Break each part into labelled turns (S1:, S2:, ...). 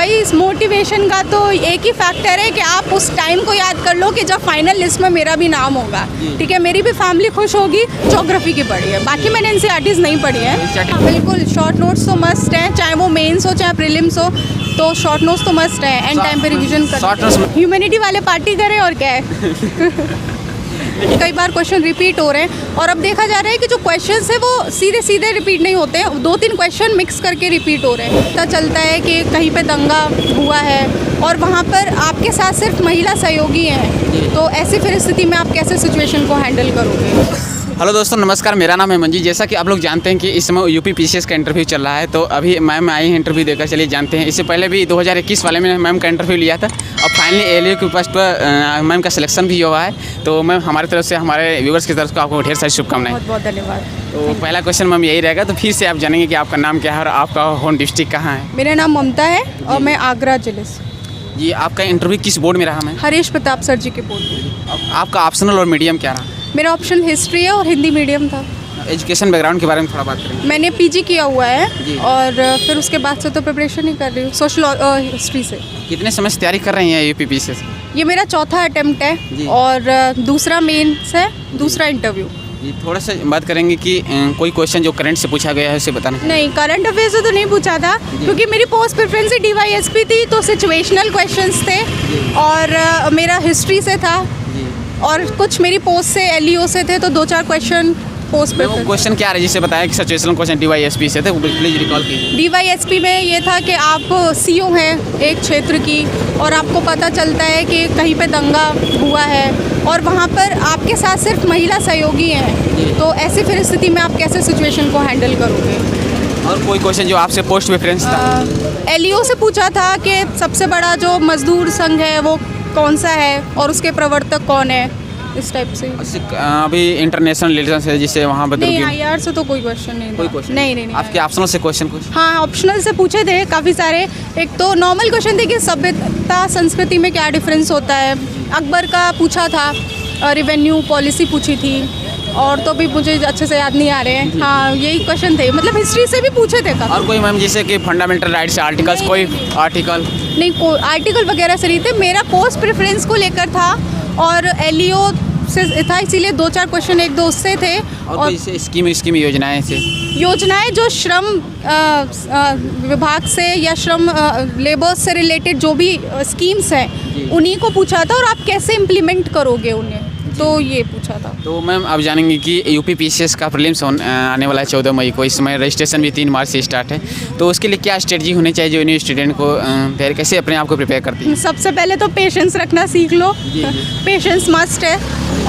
S1: भाई इस मोटिवेशन का तो एक ही फैक्टर है कि आप उस टाइम को याद कर लो कि जब फाइनल लिस्ट में मेरा भी नाम होगा, ठीक है, मेरी भी फैमिली खुश होगी। ज्योग्राफी की पढ़ी है, बाकी मैंने एनसीईआरटीज़ नहीं पढ़ी है। बिल्कुल शॉर्ट नोट्स तो मस्ट हैं, चाहे वो मेंस हो चाहे प्रीलिम्स हो, तो शॉर्ट नोट्स तो मस्ट है। एंड टाइम पे रिवीजन कर, ह्यूमैनिटी वाले पार्टी करें और क्या है। कई बार क्वेश्चन रिपीट हो रहे हैं और अब देखा जा रहा है कि जो क्वेश्चंस है वो सीधे सीधे रिपीट नहीं होते हैं, 2-3 क्वेश्चन मिक्स करके रिपीट हो रहे हैं। पता चलता है कि कहीं पे दंगा हुआ है और वहाँ पर आपके साथ सिर्फ महिला सहयोगी हैं, तो ऐसी फिर स्थिति में आप कैसे सिचुएशन को हैंडल करोगे।
S2: हेलो दोस्तों, नमस्कार। मेरा नाम है मंजी। जैसा कि आप लोग जानते हैं कि इस समय यूपी पीसीएस का इंटरव्यू चल रहा है, तो अभी मैम आई हैं इंटरव्यू देकर, चलिए जानते हैं। इससे पहले भी 2021 वाले में मैम का इंटरव्यू लिया था और फाइनली एलयू के पोस्ट पर मैम का सिलेक्शन भी हुआ है। तो मैम हमारी तरफ से, हमारे व्यूअर्स की तरफ से आपको ढेर सारी शुभकामनाएं।
S1: बहुत बहुत धन्यवाद।
S2: तो पहला क्वेश्चन मैम यही रहेगा, तो फिर से आप जानेंगे कि आपका नाम क्या है और आपका होम डिस्ट्रिक्ट कहाँ है।
S1: मेरा नाम ममता है और मैं आगरा जिले से।
S2: जी, आपका इंटरव्यू किस बोर्ड में रहा मैम?
S1: हरीश प्रताप सर जी के बोर्ड में।
S2: आपका ऑप्शनल और मीडियम क्या रहा?
S1: मेरा ऑप्शन हिस्ट्री है और हिंदी मीडियम था।
S2: एजुकेशन बैकग्राउंड के बारे में थोड़ा बात करें।
S1: मैंने पीजी किया हुआ है और फिर उसके बाद से तो प्रिपरेशन ही कर रही हूँ सोशल हिस्ट्री से।
S2: कितने समय से तैयारी कर रही हैं यूपी पीसीएस?
S1: ये मेरा चौथा अटेम्प्ट है और दूसरा मेंस है, दूसरा इंटरव्यू।
S2: जी, थोड़ा सा बात करेंगे कि कोई क्वेश्चन जो करंट से पूछा गया है उसे बताना।
S1: नहीं, करंट अफेयर से तो नहीं पूछा था क्योंकि मेरी पोस्ट प्रेफरेंस ही डीवाईएसपी थी, तो सिचुएशनल क्वेश्चंस थे और मेरा हिस्ट्री से था और कुछ मेरी पोस्ट से एलईओ से थे, तो 2-4 क्वेश्चन पोस्ट प्रेफरेंस।
S2: क्वेश्चन क्या है जिसे बताया कि सिचुएशनल क्वेश्चन डीवाईएसपी से थे, वो प्लीज रिकॉल कीजिए।
S1: डीवाईएसपी में ये था कि आप सीओ हैं एक क्षेत्र की और आपको पता चलता है कि कहीं पे दंगा हुआ है और वहाँ पर आपके साथ सिर्फ महिला सहयोगी हैं, तो ऐसी फिर स्थिति में आप कैसे सिचुएशन को हैंडल करोगे।
S2: और कोई क्वेश्चन जो आपसे पोस्ट प्रेफरेंस था?
S1: एलईओ से पूछा था कि सबसे बड़ा जो मजदूर संघ है वो कौन सा है और उसके प्रवर्तक कौन है, इस टाइप से।
S2: अभी इंटरनेशनल रिलेशन है जिसे वहाँ बदल
S1: नहीं, आईआर से तो कोई क्वेश्चन नहीं।
S2: कोई क्वेश्चन
S1: नहीं।
S2: आपके ऑप्शनल से क्वेश्चन कुछ?
S1: हाँ, ऑप्शनल से पूछे थे काफ़ी सारे। एक तो नॉर्मल क्वेश्चन थे कि सभ्यता संस्कृति में क्या डिफरेंस होता है, अकबर का पूछा था, रेवेन्यू पॉलिसी पूछी थी और तो भी मुझे अच्छे से याद नहीं आ रहे हैं। हाँ, यही क्वेश्चन थे, मतलब हिस्ट्री से भी पूछे थे काफ़ी।
S2: और कोई मैम जैसे कि फंडामेंटल राइट्स आर्टिकल्स, कोई आर्टिकल?
S1: नहीं, कोई आर्टिकल वगैरह से नहीं थे, मेरा पोस्ट प्रेफरेंस को लेकर था और एलईओ से था, इसीलिए 2-4 क्वेश्चन 1-2 उससे थे।
S2: और स्कीम योजनाएं से,
S1: योजनाएं जो श्रम विभाग से या श्रम लेबर से रिलेटेड जो भी स्कीम्स हैं उन्हीं को पूछा था और आप कैसे इम्प्लीमेंट करोगे उन्हें, तो ये पूछा था।
S2: तो मैम आप जानेंगे कि यूपी पीसीएस का प्रीलिम्स आने वाला है 14 मई को। इस समय रजिस्ट्रेशन भी 3 मार्च से स्टार्ट है, तो उसके लिए क्या स्ट्रेटजी होनी चाहिए जो न्यू स्टूडेंट को कैसे अपने आप को प्रिपेयर करती है?
S1: सबसे पहले तो पेशेंस रखना सीख लो, पेशेंस मस्ट है।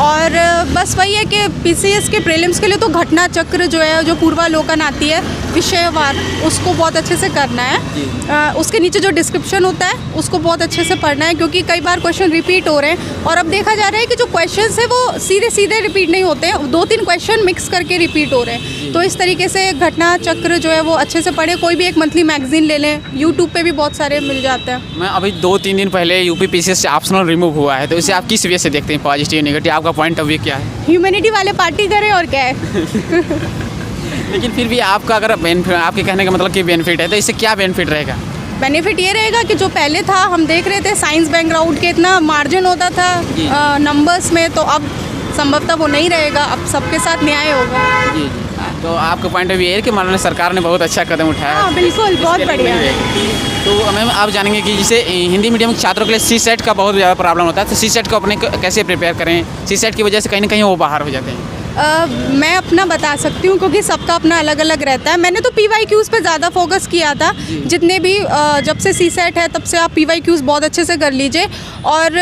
S1: और बस वही है कि पीसीएस के प्रीलिम्स के लिए तो घटना चक्र जो है, जो पूर्वालोकन आती है विषयवार, उसको बहुत अच्छे से करना है। उसके नीचे जो डिस्क्रिप्शन होता है उसको बहुत अच्छे से पढ़ना है क्योंकि कई बार क्वेश्चन रिपीट हो रहे हैं और अब देखा जा रहा है कि जो क्वेश्चंस है वो सीधे सीधे रिपीट नहीं होते हैं, 2-3 क्वेश्चन मिक्स करके रिपीट हो रहे हैं। तो इस तरीके से घटना चक्र जो है वो अच्छे से पढ़े। कोई भी एक मंथली मैगजीन ले लें, यूट्यूब पे भी बहुत सारे मिल जाते हैं।
S2: मैं अभी 2-3 दिन पहले यूपी पीसीएस से ऑप्शनल रिमूव हुआ है, तो इसे आप किस वे से देखते हैं, पॉजिटिव नेगेटिव, आपका पॉइंट ऑफ व्यू क्या है?
S1: ह्यूमैनिटी वाले पार्टी करें और क्या है।
S2: लेकिन फिर भी आपका अगर बेनिफिट, आपके कहने का मतलब कि बेनिफिट है, तो इससे क्या बेनिफिट रहेगा?
S1: बेनिफिट ये रहेगा कि जो पहले था, हम देख रहे थे साइंस बैकग्राउंड के इतना मार्जिन होता था नंबर्स में, तो अब संभवतः वो नहीं रहेगा, अब सबके साथ न्याय होगा।
S2: जी। तो आपका पॉइंट ऑफ व्यू है कि माननीय सरकार ने बहुत अच्छा कदम उठाया।
S1: हाँ, बिल्कुल, बहुत बढ़िया।
S2: तो मैम आप जानेंगे कि जैसे हिंदी मीडियम के छात्रों के लिए सीसेट का बहुत ज़्यादा प्रॉब्लम होता है, तो सीसेट को अपने कैसे प्रिपेयर करें? सीसेट की वजह से कहीं ना कहीं वो बाहर हो जाते हैं।
S1: मैं अपना बता सकती हूँ क्योंकि सबका अपना अलग अलग रहता है। मैंने तो PYQs पे ज़्यादा फोकस किया था, जितने भी जब से सीसेट है तब से आप PYQs बहुत अच्छे से कर लीजिए और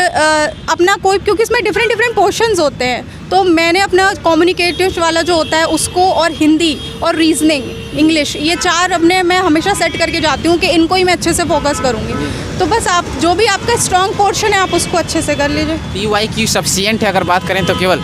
S1: अपना कोई, क्योंकि इसमें डिफरेंट पोर्शंस होते हैं, तो मैंने अपना कम्युनिकेटिव वाला जो होता है उसको और हिंदी और रीजनिंग इंग्लिश, ये 4 अपने मैं हमेशा सेट करके जाती हूँ कि इनको ही मैं अच्छे से फोकस करूँगी। तो बस आप जो भी आपका स्ट्रॉन्ग पोर्शन है आप उसको अच्छे से कर लीजिए।
S2: PYQ सफिशिएंट है अगर बात करें तो? केवल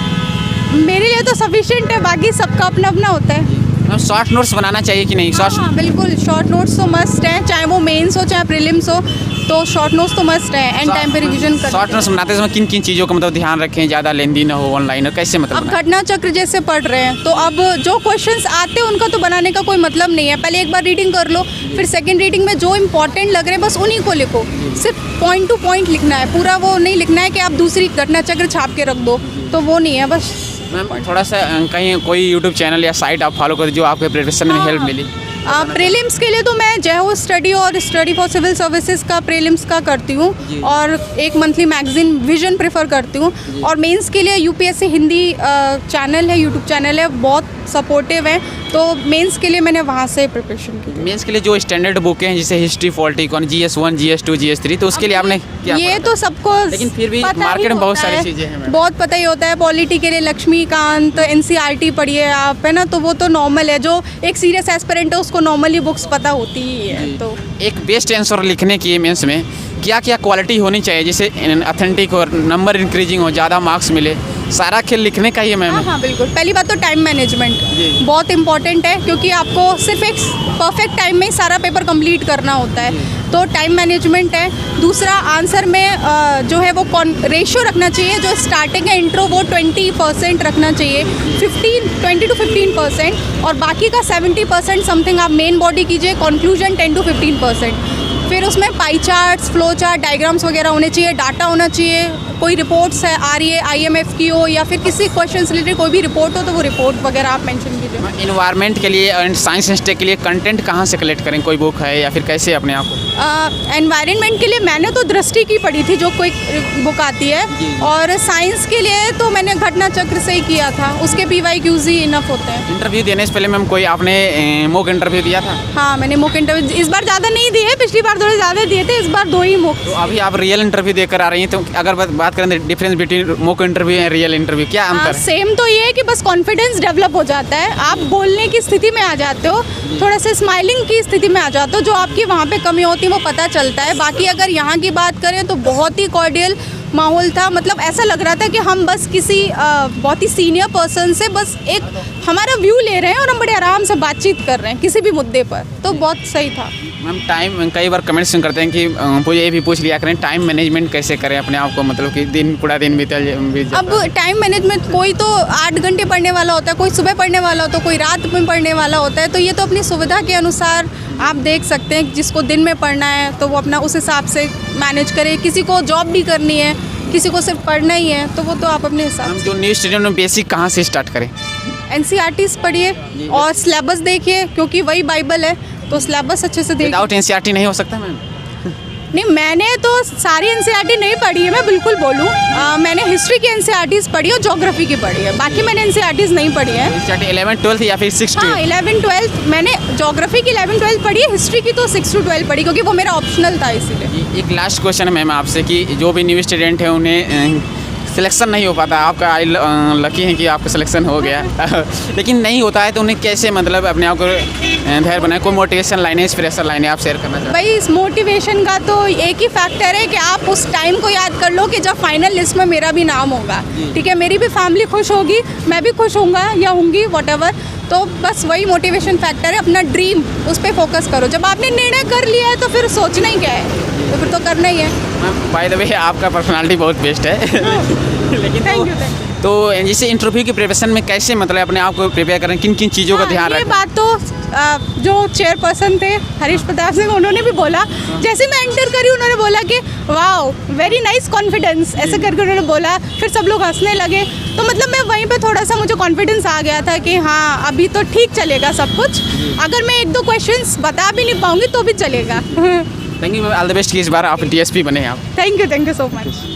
S1: मेरे लिए तो सफिशिएंट है, बाकी सबका अपना अपना होता है।
S2: शॉर्ट नोट्स बनाना चाहिए कि नहीं?
S1: हाँ, बिल्कुल शॉर्ट नोट्स तो मस्ट हैं, चाहे वो मेंस हो चाहे प्रीलिम्स हो, तो शॉर्ट नोट्स तो मस्ट है, एंड टाइम पे रिवीजन कर।
S2: शॉर्ट नोट्स बनाते समय किन किन चीज़ों का मतलब ध्यान रखें, ज़्यादा लेंदी ना हो ऑनलाइन, और कैसे मतलब
S1: अब
S2: बनाएं?
S1: घटना चक्र जैसे पढ़ रहे हैं तो अब जो क्वेश्चंस आते हैं उनका तो बनाने का कोई मतलब नहीं है। पहले एक बार रीडिंग कर लो, फिर सेकंड रीडिंग में जो इंपॉर्टेंट लग रहे हैं बस उन्हीं को लिखो। सिर्फ पॉइंट टू पॉइंट लिखना है, पूरा वो नहीं लिखना है कि आप दूसरी घटना चक्र छाप के रख दो, तो वो नहीं है। बस
S2: मैम थोड़ा सा कहीं कोई यूट्यूब चैनल या साइट आप फॉलो कर जो आपके प्रिपरेशन में हेल्प मिली?
S1: प्रीलिम्स के लिए तो मैं जय हो स्टडी और स्टडी फॉर सिविल सर्विसेज का प्रीलिम्स का करती हूँ, और एक मंथली मैगजीन विजन प्रेफर करती हूँ। और मेंस के लिए यूपीएससी हिंदी चैनल है, यूट्यूब चैनल है, बहुत सपोर्टिव है, तो मेंस के लिए मैंने वहाँ से प्रिपरेशन की।
S2: मेंस के लिए जो स्टैंडर्ड बुकें हैं जैसे history, political, GS1, GS2, GS3, तो उसके लिए आपने क्या
S1: ये
S2: पढ़ा?
S1: तो सबको
S2: लेकिन फिर भी
S1: पता
S2: मार्केट
S1: ही
S2: में बहुत
S1: होता
S2: सारी
S1: है,
S2: चीज़ें हैं मैम।
S1: बहुत पता ही होता है। पॉलिटी के लिए लक्ष्मीकांत, NCERT पढ़िए आप, है ना, तो वो तो नॉर्मल है। जो एक सीरियस एस्पिरेंट है उसको नॉर्मली बुक्स पता होती ही है। तो
S2: एक बेस्ट आंसर लिखने की मेंस में क्या क्या क्वालिटी होनी चाहिए, जैसे ऑथेंटिक और नंबर इंक्रीजिंग हो, ज़्यादा मार्क्स मिले, सारा खेल लिखने का ही है मैम?
S1: हाँ बिल्कुल। पहली बात तो टाइम मैनेजमेंट
S2: जी।
S1: बहुत इंपॉर्टेंट है, क्योंकि आपको सिर्फ एक परफेक्ट टाइम में ही सारा पेपर कंप्लीट करना होता है, तो टाइम मैनेजमेंट है। दूसरा, आंसर में जो है वो रेशियो रखना चाहिए। जो स्टार्टिंग है इंट्रो वो 20% रखना चाहिए, 20 to 15%, और बाकी का 70% समथिंग आप मेन बॉडी कीजिए, कंक्लूजन 10 to 15%। फिर उसमें pie charts, flow chart, diagrams वगैरह होने चाहिए, डाटा होना चाहिए। कोई रिपोर्ट्स है आ रही है IMF की हो या फिर किसी क्वेश्चन से रिलेटेड कोई भी रिपोर्ट हो तो वो रिपोर्ट वगैरह आप मेंशन कीजिए।
S2: इन्वायरमेंट के लिए एंड साइंस इंस्टेक के लिए कंटेंट कहाँ से कलेक्ट करें? कोई बुक है या फिर कैसे अपने आप को?
S1: एनवायरनमेंट के लिए मैंने तो दृष्टि की पढ़ी थी, जो कोई बुक आती है, और साइंस के लिए तो मैंने घटना चक्र से ही किया था, उसके PYQs ही इनफ होते हैं।
S2: इंटरव्यू देने से पहले मैम कोई आपने मॉक इंटरव्यू दिया था?
S1: हाँ, मैंने मॉक इंटरव्यू इस बार ज़्यादा नहीं दिए, पिछली बार थोड़े ज़्यादा दिए थे, इस बार 2 ही मॉक।
S2: तो अभी आप रियल इंटरव्यू देकर आ रही हैं, तो अगर बात करें difference between mock interview and real interview, क्या अंतर है?
S1: सेम तो ये है कि बस कॉन्फिडेंस डेवलप हो जाता है, आप बोलने की स्थिति में आ जाते हो, थोड़ा सा स्माइलिंग की स्थिति में आ जाते हो, जो आपकी वहाँ पे कमी होती है वो पता चलता है। बाकी अगर यहाँ की बात करें तो बहुत ही कॉर्डियल माहौल था, मतलब ऐसा लग रहा था कि हम बस किसी बहुत ही सीनियर पर्सन से बस एक हमारा व्यू ले रहे हैं और हम बड़े आराम से बातचीत कर रहे हैं किसी भी मुद्दे पर, तो बहुत सही था।
S2: मैम टाइम, कई बार कमेंट्स करते हैं कि मुझे ये भी पूछ लिया करें टाइम मैनेजमेंट कैसे करें अपने आप को, मतलब कि पूरा दिन बीत जाता
S1: अब टाइम मैनेजमेंट, कोई तो 8 घंटे पढ़ने वाला होता है, कोई सुबह पढ़ने वाला होता है, कोई रात में पढ़ने वाला होता है, तो ये तो अपनी सुविधा के अनुसार आप देख सकते हैं। जिसको दिन में पढ़ना है तो वो अपना उस हिसाब से मैनेज करे, किसी को जॉब भी करनी है, किसी को सिर्फ पढ़ना ही है, तो वो तो आप अपने हिसाब
S2: हम
S1: से।
S2: जो न्यू स्टूडेंट में बेसिक कहाँ से स्टार्ट करें?
S1: NCERTs पढ़िए और सिलेबस देखिए, क्योंकि वही बाइबल है, तो सिलेबस अच्छे से देखिए।
S2: विदाउट NCERT नहीं हो सकता मैम?
S1: नहीं, मैंने तो सारी NCERT नहीं पढ़ी है, मैं बिल्कुल बोलूँ। मैंने हिस्ट्री की NCERTs पढ़ी और ज्योग्राफी की पढ़ी है, बाकी मैंने NCERTs नहीं पढ़ी है।
S2: NCERT 11, 12 या फिर 6 to
S1: हाँ, 11, 12 मैंने ज्योग्राफी की 11, 12 पढ़ी है, हिस्ट्री की तो 6 to 12 पढ़ी, क्योंकि वो मेरा ऑप्शनल था इसीलिए।
S2: एक लास्ट क्वेश्चन है मैम आपसे कि जो भी न्यू स्टूडेंट है उन्हें सिलेक्शन नहीं हो पाता, आपका लकी है कि आपका सिलेक्शन हो गया लेकिन नहीं होता है तो उन्हें कैसे मतलब अपने आप को धैर्य बनाए? कोई मोटिवेशन लाइन है, इंस्पिरेशन लाइन है आप शेयर करना चाहते हैं?
S1: भाई, इस मोटिवेशन का तो एक ही फैक्टर है कि आप उस टाइम को याद कर लो कि जब फाइनल लिस्ट में मेरा भी नाम होगा, ठीक है, मेरी भी फैमिली खुश होगी, मैं भी खुश होऊंगा या होंगी व्हाटएवर, तो बस वही मोटिवेशन फैक्टर है। अपना ड्रीम उस पर फोकस करो, जब आपने निर्णय कर लिया है तो फिर सोचना ही क्या है, तो फिर तो करना ही है।
S2: बाय द वे आपका पर्सनालिटी बहुत बेस्ट है लेकिन
S1: थैंक यू।
S2: तो जैसे इंटरव्यू की प्रिपरेशन में कैसे मतलब अपने आप को प्रिपेयर करें, किन किन चीज़ों का ध्यान
S1: ये
S2: रखें?
S1: बात तो जो चेयरपर्सन थे हरीश प्रताप सिंह, उन्होंने भी बोला, जैसे मैं एंटर करी उन्होंने बोला कि वाओ वेरी नाइस कॉन्फिडेंस, ऐसे करके उन्होंने बोला, फिर सब लोग हंसने लगे, तो मतलब मैं वहीं पे थोड़ा सा मुझे कॉन्फिडेंस आ गया था कि हाँ अभी तो ठीक चलेगा सब कुछ, अगर मैं 1-2 क्वेश्चंस बता भी नहीं पाऊंगी तो भी चलेगा।
S2: Thank you, all the best कि इस बार आप DSP बने आप।
S1: Thank you so much.